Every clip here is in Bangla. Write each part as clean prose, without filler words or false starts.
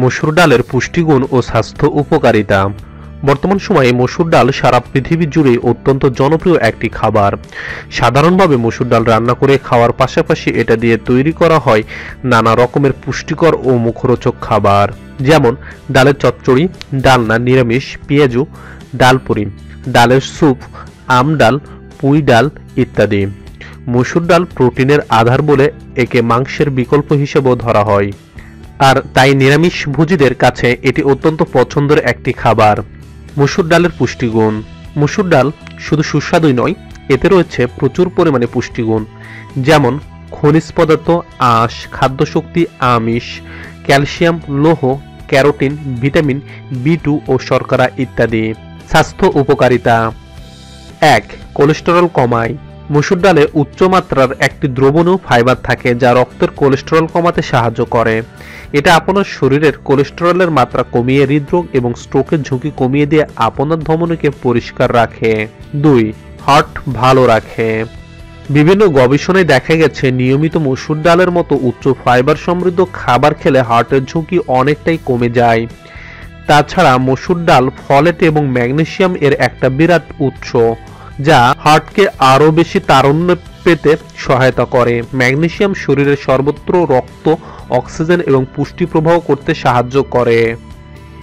মসুর ডালের পুষ্টিগুণ ও স্বাস্থ্য উপকারিতা। বর্তমান সময়ে মসুর ডাল সারা পৃথিবী জুড়ে অত্যন্ত জনপ্রিয় একটি খাবার। সাধারণভাবে মসুর ডাল রান্না করে খাওয়ার পাশাপাশি এটা দিয়ে তৈরি করা হয় নানা রকমের পুষ্টিকর ও মুখরোচক খাবার, যেমন ডালের চচ্চড়ি, ডালনা, নিরামিষ, পেঁয়াজু, ডালপুরি, ডালের স্যুপ, আম ডাল, পুঁই ডাল ইত্যাদি। মসুর ডাল প্রোটিনের আধার বলে একে মাংসের বিকল্প হিসেবেও ধরা হয়, আর তাই নিরামিষভোজীদের কাছে এটি অত্যন্ত পছন্দের একটি খাবার। মসুর ডালের পুষ্টিগুণ। মসুর ডাল শুধু সুস্বাদুই নয়, এতে রয়েছে প্রচুর পরিমাণে পুষ্টিগুণ, যেমন খনিজ পদার্থ, আঁশ, খাদ্যশক্তি, আমিষ, ক্যালসিয়াম, লৌহ, ক্যারোটিন, ভিটামিন বি2 ও শর্করা ইত্যাদি। স্বাস্থ্য উপকারিতা। ১. কোলেস্টেরল কমায়। মসুর ডালে উচ্চ মাত্রার একটি দ্রবণীয় ফাইবার থাকে যা রক্তের কোলেস্টেরল কমাতে সাহায্য করে। এটা আপনার শরীরের কোলেস্টেরলের মাত্রা কমিয়ে হৃদরোগ এবং স্ট্রোকের ঝুঁকি কমিয়ে দিয়ে আপনার ধমনীকে পরিষ্কার রাখে। ২. হার্ট ভালো রাখে। বিভিন্ন গবেষণায় দেখা গেছে নিয়মিত মসুর ডালের মতো উচ্চ ফাইবার সমৃদ্ধ খাবার খেলে হার্টের ঝুঁকি অনেকটাই কমে যায়। তাছাড়া মসুর ডাল ফলেট এবং ম্যাগনেসিয়াম এর একটা বিরাট উৎস, যা হার্টকে আরও বেশি তারুণ্য পেতে সহায়তা করে। ম্যাগনেসিয়াম শরীরের সর্বত্র রক্ত, অক্সিজেন এবং পুষ্টি প্রবাহ করতে সাহায্য করে।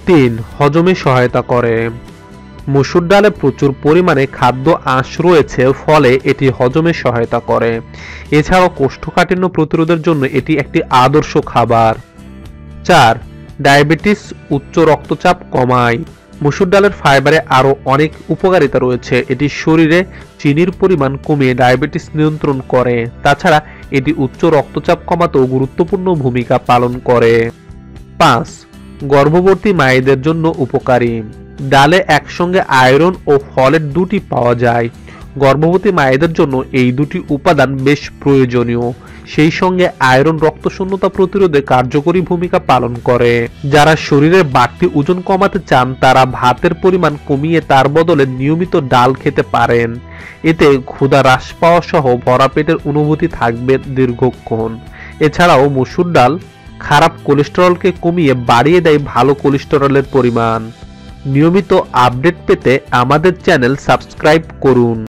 ৩. হজমে সহায়তা করে। মসুর ডালে প্রচুর পরিমাণে খাদ্য আঁশ রয়েছে, ফলে এটি হজমে সহায়তা করে। এছাড়াও কোষ্ঠকাঠিন্য প্রতিরোধের জন্য এটি একটি আদর্শ খাবার। ৪. ডায়াবেটিস, উচ্চ রক্তচাপ কমায়। মসুর ডালের ফাইবারে আরও অনেক উপকারিতা রয়েছে। এটি শরীরে চিনির পরিমাণ কমিয়ে ডায়াবেটিস নিয়ন্ত্রণ করে। তাছাড়া এটি উচ্চ রক্তচাপ কমাতেও গুরুত্বপূর্ণ ভূমিকা পালন করে। ৫. গর্ভবতী মায়েদের জন্য উপকারী। ডালে একসঙ্গে আয়রন ও ফলেট দুটি পাওয়া যায়। গর্ভবতী মায়েদের জন্য এই দুটি উপাদান বেশ প্রয়োজনীয়। সেই সঙ্গে আয়রন রক্তশূন্যতা প্রতিরোধে কার্যকরী ভূমিকা পালন করে। যারা শরীরের বাড়তি ওজন কমাতে চান তারা ভাতের পরিমাণ কমিয়ে তার বদলে নিয়মিত ডাল খেতে পারেন। এতে ক্ষুধা হ্রাস পাওয়া সহ ভরা পেটের অনুভূতি থাকবে দীর্ঘক্ষণ। এছাড়াও মসুর ডাল খারাপ কোলেস্টেরলকে কমিয়ে বাড়িয়ে দেয় ভালো কোলেস্টেরলের পরিমাণ। নিয়মিত আপডেট পেতে আমাদের চ্যানেল সাবস্ক্রাইব করুন।